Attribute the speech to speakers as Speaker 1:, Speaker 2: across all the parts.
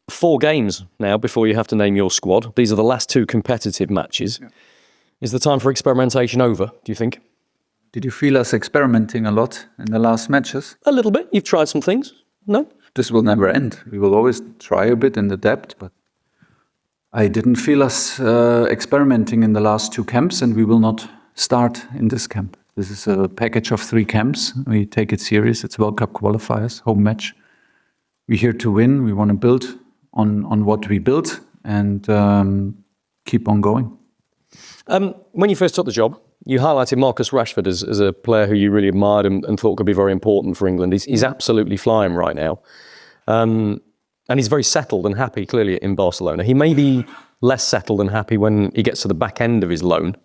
Speaker 1: 4 games now before you have to name your squad. These are the last 2 competitive matches. Yeah. Is the time for experimentation over, do you think?
Speaker 2: Did you feel us experimenting a lot in the last matches?
Speaker 1: A little bit. You've tried some things. No?
Speaker 2: This will never end. We will always try a bit in the depth, but I didn't feel us experimenting in the last 2 camps, and we will not start in this camp. This is a package of 3 camps. We take it serious. It's World Cup qualifiers, home match. We're here to win. We want to build on what we built and keep on going.
Speaker 1: When you first took the job, you highlighted Marcus Rashford as a player who you really admired and thought could be very important for England. He's absolutely flying right now. And he's very settled and happy, clearly, in Barcelona. He may be less settled and happy when he gets to the back end of his loan,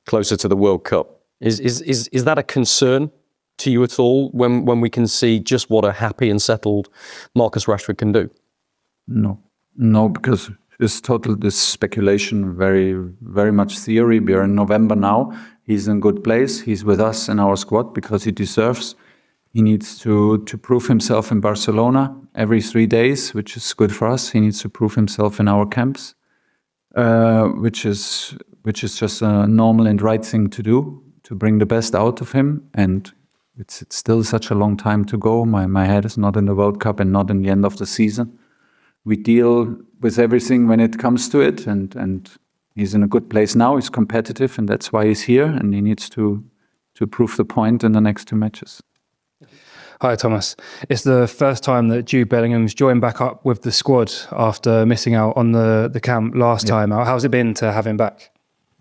Speaker 1: closer to the World Cup. Is that a concern to you at all when we can see just what a happy and settled Marcus Rashford can do?
Speaker 2: No, because it's this speculation, very, very much theory. We are in November now. He's in a good place. He's with us in our squad because he deserves. He needs to prove himself in Barcelona every 3 days, which is good for us. He needs to prove himself in our camps, which is just a normal and right thing to do, to bring the best out of him. And it's still such a long time to go. My head is not in the World Cup and not in the end of the season. We deal with everything when it comes to it, and he's in a good place now. He's competitive, and that's why he's here, and he needs to prove the point in the next 2 matches.
Speaker 3: Hi, Thomas. It's the first time that Jude Bellingham's joined back up with the squad after missing out on the camp last time out. How's it been to have him back?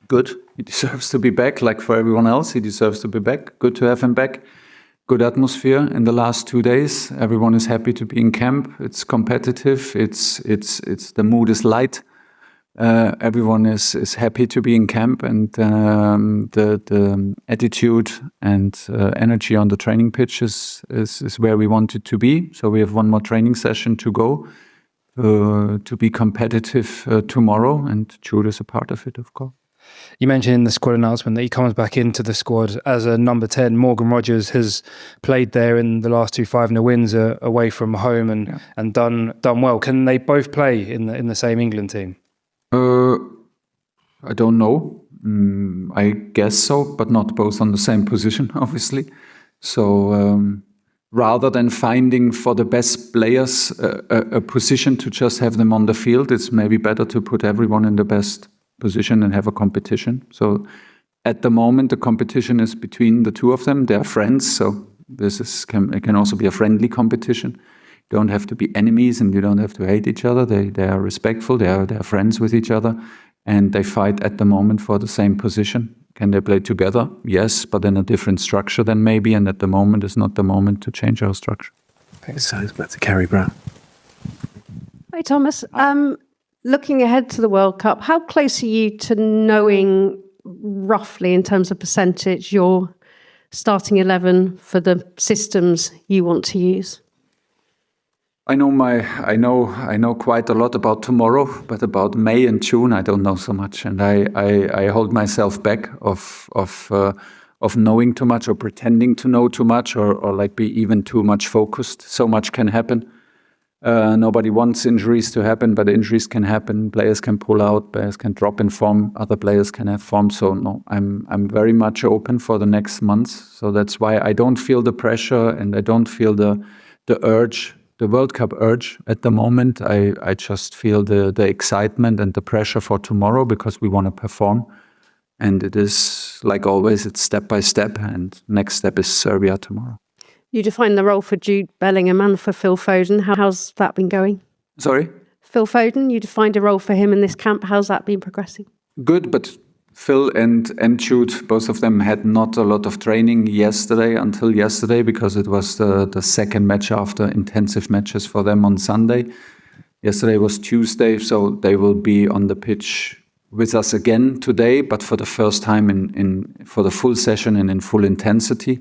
Speaker 2: Good. He deserves to be back, like for everyone else. He deserves to be back. Good to have him back. Good atmosphere in the last 2 days. Everyone is happy to be in camp. It's competitive. It's the mood is light. Everyone is happy to be in camp, and the attitude and energy on the training pitch is where we want it to be. So we have 1 more training session to go to be competitive tomorrow, and Jude is a part of it, of course.
Speaker 3: You mentioned in the squad announcement that he comes back into the squad as a number 10. Morgan Rogers has played there in the last 2 5-0 wins away from home and done well. Can they both play in the same England team?
Speaker 2: I don't know. I guess so, but not both on the same position, obviously. So rather than finding for the best players a position to just have them on the field, it's maybe better to put everyone in the best position and have a competition. So at the moment, the competition is between the 2 of them. They are friends, so it can also be a friendly competition. You don't have to be enemies, and you don't have to hate each other. They are respectful. They are friends with each other, and they fight at the moment for the same position. Can they play together? Yes, but in a different structure then maybe. And at the moment is not the moment to change our structure.
Speaker 4: Thanks. So back to Kerry Brown.
Speaker 5: Hi, Thomas. Looking ahead to the World Cup, how close are you to knowing roughly in terms of percentage your starting 11 for the systems you want to use?
Speaker 2: I know quite a lot about tomorrow, but about May and June I don't know so much, and I hold myself back of knowing too much or pretending to know too much or like be even too much focused. So much can happen. Nobody wants injuries to happen, but injuries can happen. Players can pull out, players can drop in form, other players can have form. So no, I'm very much open for the next months. So that's why I don't feel the pressure and I don't feel the urge, the World Cup urge at the moment. I just feel the excitement and the pressure for tomorrow because we want to perform. And it is, like always, it's step by step. And next step is Serbia tomorrow.
Speaker 5: You defined the role for Jude Bellingham and for Phil Foden. How's that been going?
Speaker 2: Sorry?
Speaker 5: Phil Foden, you defined a role for him in this camp. How's that been progressing?
Speaker 2: Good, but Phil and Jude, both of them had not a lot of training until yesterday, because it was the second match after intensive matches for them on Sunday. Yesterday was Tuesday, so they will be on the pitch with us again today, but for the first time for the full session and in full intensity.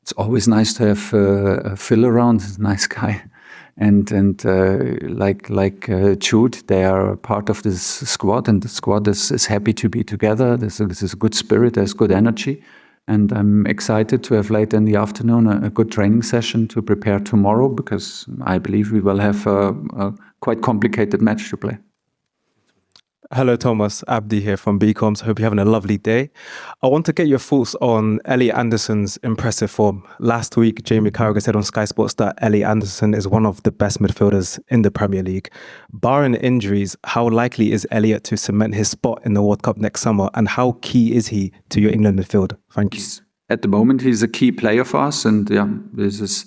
Speaker 2: It's always nice to have Phil around. He's a nice guy, and like Jude, they are part of this squad, and the squad is happy to be together. This is a good spirit. There's good energy, And I'm excited to have later in the afternoon a good training session to prepare tomorrow, because I believe we will have a quite complicated match to play.
Speaker 6: Hello, Thomas. Abdi here from BComs. Hope you're having a lovely day. I want to get your thoughts on Elliot Anderson's impressive form. Last week, Jamie Carragher said on Sky Sports that Elliot Anderson is one of the best midfielders in the Premier League. Barring injuries, how likely is Elliot to cement his spot in the World Cup next summer, and how key is he to your England midfield? Thank you.
Speaker 2: At the moment, he's a key player for us, and yeah, this is.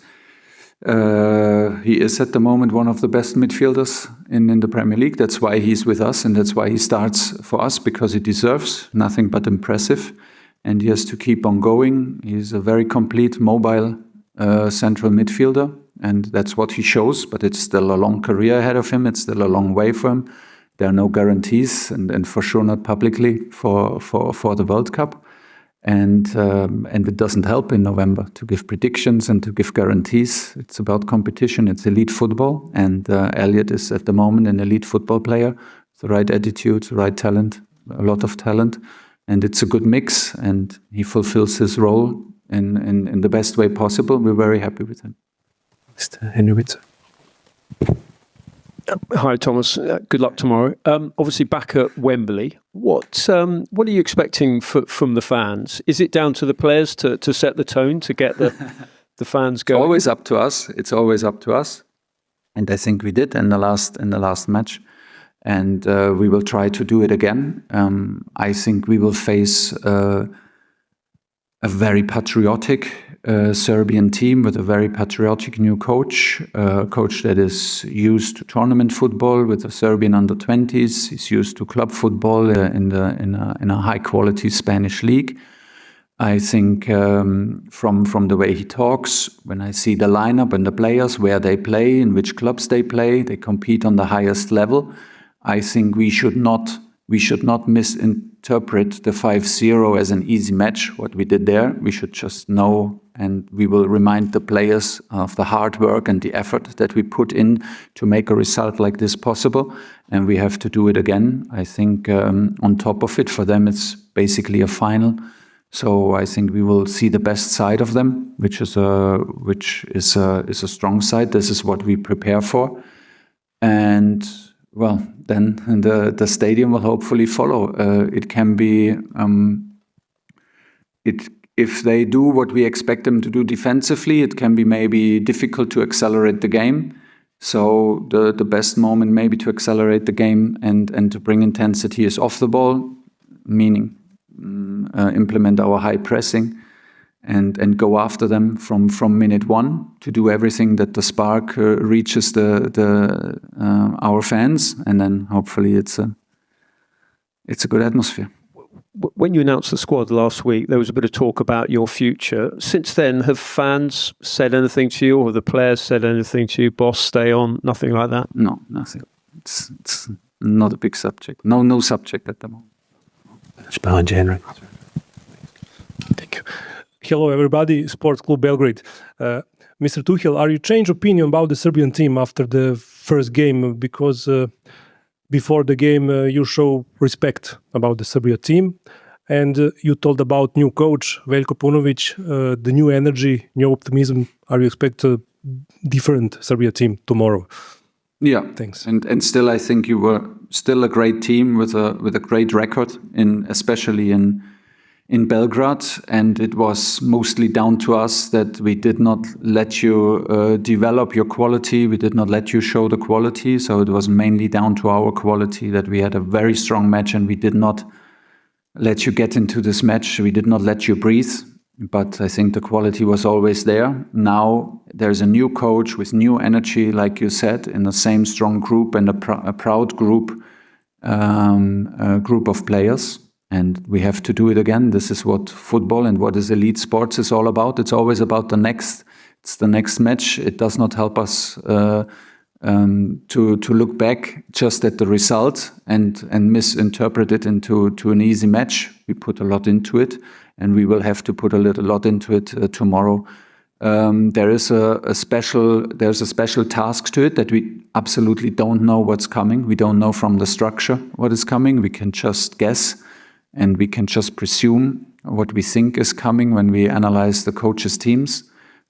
Speaker 2: He is at the moment one of the best midfielders in the Premier League. That's why he's with us, and that's why he starts for us, because he deserves nothing but impressive, and he has to keep on going. He's a very complete, mobile central midfielder, and that's what he shows, but it's still a long career ahead of him. It's still a long way for him. There are no guarantees, and for sure not publicly for the World Cup. And it doesn't help in November to give predictions and to give guarantees. It's about competition. It's elite football. And Elliot is at the moment an elite football player. The right attitude, the right talent, a lot of talent. And it's a good mix. And he fulfills his role in the best way possible. We're very happy with him.
Speaker 4: Mr. Henrietta.
Speaker 7: Hi, Thomas. Good luck tomorrow. Obviously, back at Wembley. What are you expecting from the fans? Is it down to the players to set the tone, to get the fans going?
Speaker 2: It's always up to us. It's always up to us, and I think we did in the last match, and we will try to do it again. I think we will face a very patriotic Serbian team with a very patriotic new coach, a coach that is used to tournament football with the Serbian under-20s. He's used to club football in a high-quality Spanish league. I think from the way he talks, when I see the lineup and the players, where they play, in which clubs they play, they compete on the highest level. I think we should not misinterpret the 5-0 as an easy match, what we did there. We should just know, and we will remind the players of the hard work and the effort that we put in to make a result like this possible. And we have to do it again. I think on top of it, for them, it's basically a final. So I think we will see the best side of them, which is a strong side. This is what we prepare for. And well, then the stadium will hopefully follow. It can be, if they do what we expect them to do defensively, it can be maybe difficult to accelerate the game. So the best moment maybe to accelerate the game and to bring intensity is off the ball, meaning implement our high pressing and go after them from minute one, to do everything that the spark reaches our fans, and then hopefully it's a good atmosphere.
Speaker 7: When you announced the squad last week, there was a bit of talk about your future. Since then, have fans said anything to you, or the players said anything to you? Boss, stay on, nothing like that?
Speaker 2: No, nothing. It's not a big subject. No subject at the moment.
Speaker 4: It's behind you, Henry.
Speaker 8: Thank you. Hello, everybody. Sports Club Belgrade. Mr. Tuchel, are you change opinion about the Serbian team after the first game? Because before the game, you show respect about the Serbia team, and you told about new coach Veljko Paunovic, the new energy, new optimism. Are you expect a different Serbia team tomorrow?
Speaker 2: Yeah,
Speaker 8: thanks.
Speaker 2: And still, I think you were still a great team with a great record, especially in Belgrade, and it was mostly down to us that we did not let you develop your quality. We did not let you show the quality. So it was mainly down to our quality that we had a very strong match, and we did not let you get into this match. We did not let you breathe. But I think the quality was always there. Now there's a new coach with new energy, like you said, in the same strong group and a proud group of players. And we have to do it again. This is what football and what is elite sports is all about. It's always about it's the next match. It does not help us to look back just at the result and misinterpret it into an easy match. We put a lot into it, and we will have to put a lot into it tomorrow. There's a special task to it that we absolutely don't know what's coming. We don't know from the structure what is coming. We can just guess. and we can just presume what we think is coming when we analyze the coaches' teams,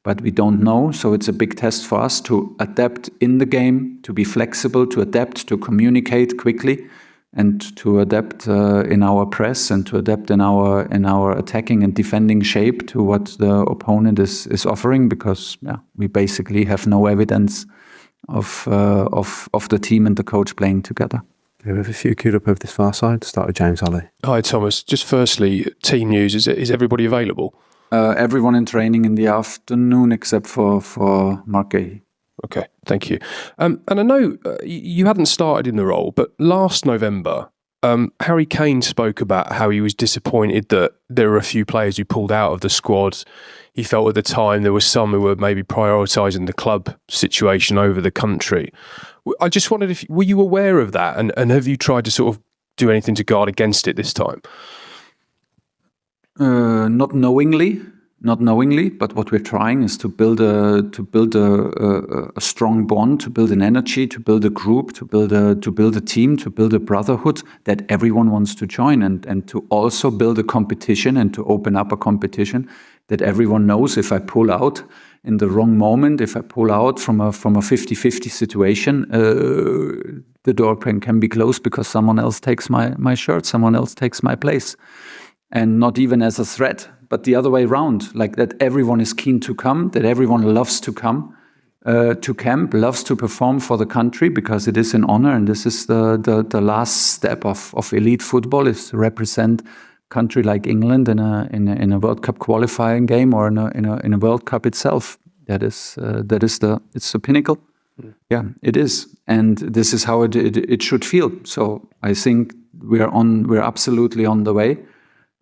Speaker 2: but we don't know. So it's a big test for us to adapt in the game, to be flexible, to adapt, to communicate quickly, and to adapt in our press and to adapt in our attacking and defending shape to what the opponent is offering, because we basically have no evidence of the team and the coach playing together.
Speaker 4: We have a few queued up over this far side. Start with James Holly.
Speaker 9: Hi, Thomas. Just firstly, team news. Is everybody available?
Speaker 2: Everyone in training in the afternoon except for Marc Guehi.
Speaker 9: Okay, thank you. And I know you hadn't started in the role, but last November, Harry Kane spoke about how he was disappointed that there were a few players who pulled out of the squad. He felt at the time there were some who were maybe prioritising the club situation over the country. I just wondered were you aware of that, and have you tried to sort of do anything to guard against it this time?
Speaker 2: Not knowingly, but what we're trying is to build a strong bond, to build an energy, to build a group, to build a team, to build a brotherhood that everyone wants to join, and to also build a competition and to open up a competition that everyone knows if I pull out in the wrong moment, if I pull out from a 50-50 situation, the door can be closed because someone else takes my shirt, someone else takes my place. And not even as a threat, but the other way around, like that everyone is keen to come, that everyone loves to come to camp, loves to perform for the country, because it is an honor, and this is the last step of elite football, is to represent a country like England in a World Cup qualifying game or in a World Cup itself. It's the pinnacle. Yeah, it is, and this is how it should feel. So I think we're absolutely on the way.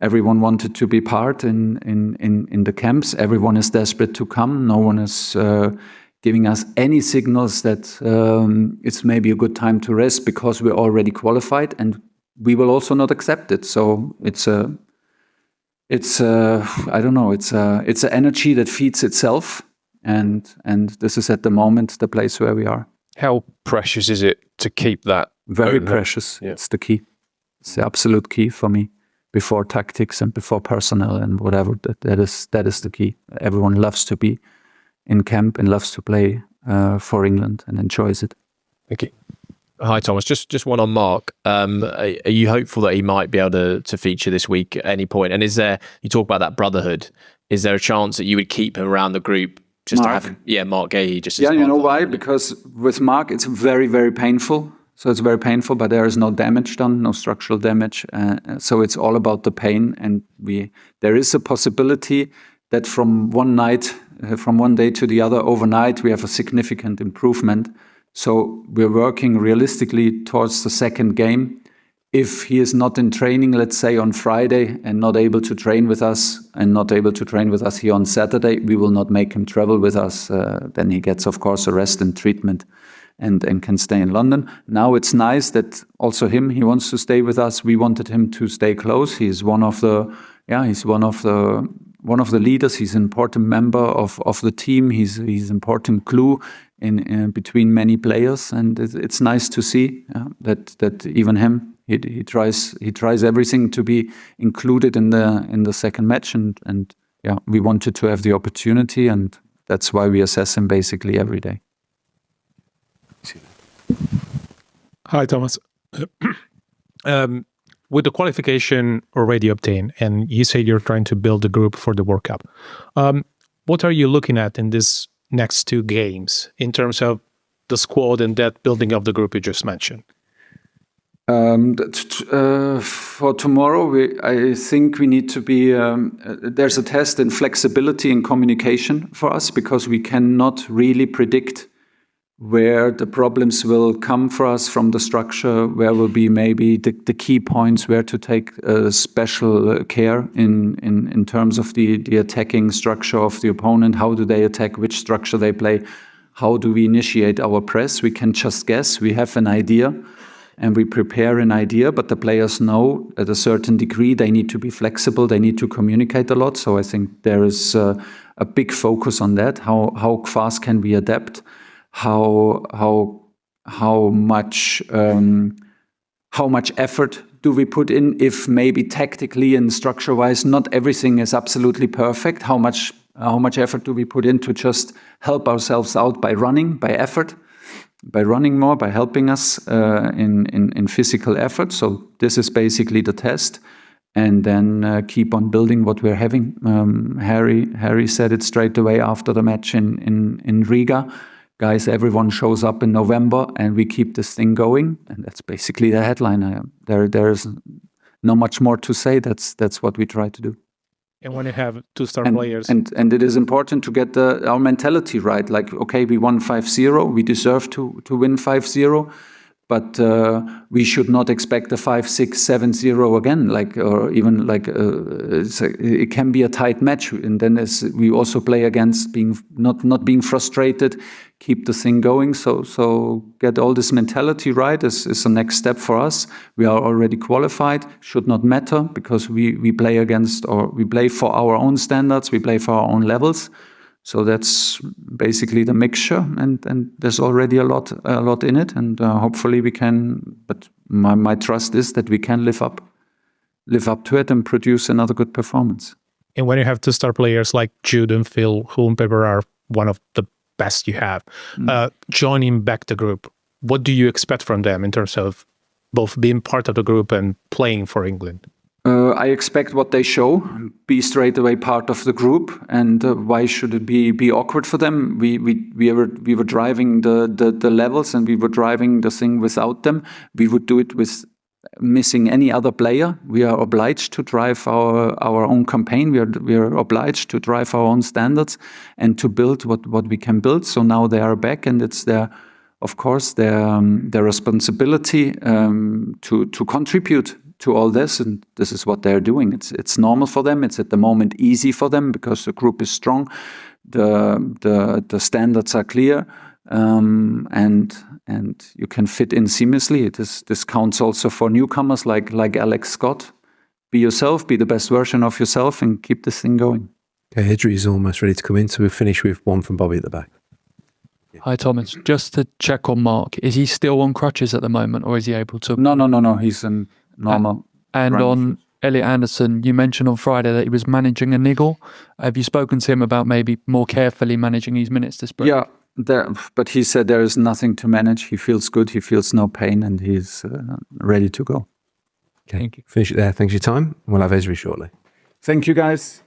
Speaker 2: Everyone wanted to be part in the camps. Everyone is desperate to come. No one is giving us any signals that it's maybe a good time to rest because we're already qualified, and we will also not accept it. So it's an energy that feeds itself, and this is at the moment the place where we are.
Speaker 9: How precious is it to keep that?
Speaker 2: Very precious. Yeah. It's the key. It's the absolute key for me. Before tactics and before personnel and whatever, that is the key. Everyone loves to be in camp and loves to play for England and enjoys it.
Speaker 9: Thank you.
Speaker 10: Hi, Thomas. Just one on Marc. Are you hopeful that he might be able to feature this week at any point? And you talk about that brotherhood, is there a chance that you would keep him around the group?
Speaker 2: Marc
Speaker 10: Guehi.
Speaker 2: You know why? Because with Marc, it's very, very painful. So it's very painful, but there is no damage done, no structural damage. So it's all about the pain. And there is a possibility that from one day to the other, overnight, we have a significant improvement. So we're working realistically towards the second game. If he is not in training, let's say on Friday, and not able to train with us, here on Saturday, we will not make him travel with us. Then he gets, of course, a rest and treatment. And can stay in London. Now it's nice that also he wants to stay with us. We wanted him to stay close. He's one of the leaders. He's an important member of the team. He's an important glue in between many players, and it's nice to see that even him he tries everything to be included in the second match, and we wanted to have the opportunity, and that's why we assess him basically every day.
Speaker 11: Hi, Thomas. With the qualification already obtained, and you say you're trying to build a group for the World Cup, what are you looking at in these next two games in terms of the squad and that building of the group you just mentioned?
Speaker 2: For tomorrow, I think we need to be. There's a test in flexibility and communication for us, because we cannot really predict where the problems will come for us from the structure, where will be maybe the key points, where to take special care in terms of the attacking structure of the opponent. How do they attack? Which structure they play? How do we initiate our press? We can just guess. We have an idea and we prepare an idea, but the players know at a certain degree they need to be flexible, they need to communicate a lot. So I think there is a big focus on that. How fast can we adapt? How much effort do we put in if maybe tactically and structure-wise not everything is absolutely perfect? How much effort do we put in to just help ourselves out by running, by effort, by running more, by helping us in physical effort? So this is basically the test. And then keep on building what we're having. Harry said it straight away after the match in Riga. Guys, everyone shows up in November and we keep this thing going. And that's basically the headline. There's not much more to say. That's what we try to do.
Speaker 11: And when you have two-star players.
Speaker 2: And it is important to get our mentality right. Like, okay, we won 5-0. We deserve to win 5-0. But we should not expect a 5-6-7-0 again, or even it can be a tight match. And then we also play against being not being frustrated, keep the thing going. So get all this mentality right is the next step for us. We are already qualified, should not matter because we play against, or we play for our own standards, we play for our own levels. So that's basically the mixture, and there's already a lot in it, and hopefully we can. But my trust is that we can live up to it and produce another good performance.
Speaker 11: And when you have two-star players like Jude and Phil, who on paper are one of the best you have, joining back the group, what do you expect from them in terms of both being part of the group and playing for England?
Speaker 2: I expect what they show, be straight away part of the group, and why should it be awkward for them? We were driving the levels, and we were driving the thing without them. We would do it with missing any other player. We are obliged to drive our own campaign. We are obliged to drive our own standards and to build what we can build. So now they are back, and it's their responsibility to contribute to all this, and this is what they're doing. It's normal for them. It's at the moment easy for them because the group is strong, the standards are clear, and you can fit in seamlessly. This counts also for newcomers like Alex Scott. Be yourself, be the best version of yourself, and keep this thing going.
Speaker 4: Okay, Hidri is almost ready to come in, so we'll finish with one from Bobby at the back.
Speaker 12: Hi, Thomas. Just to check on Marc, is he still on crutches at the moment, or is he able to?
Speaker 2: No. He's in normal.
Speaker 12: And on Elliot Anderson, you mentioned on Friday that he was managing a niggle. Have you spoken to him about maybe more carefully managing his minutes this break?
Speaker 2: Yeah, but he said there is nothing to manage. He feels good. He feels no pain, and he's ready to go.
Speaker 4: Okay. Thank you. Finish it there. Thanks for your time. We'll have Esri shortly.
Speaker 2: Thank you, guys.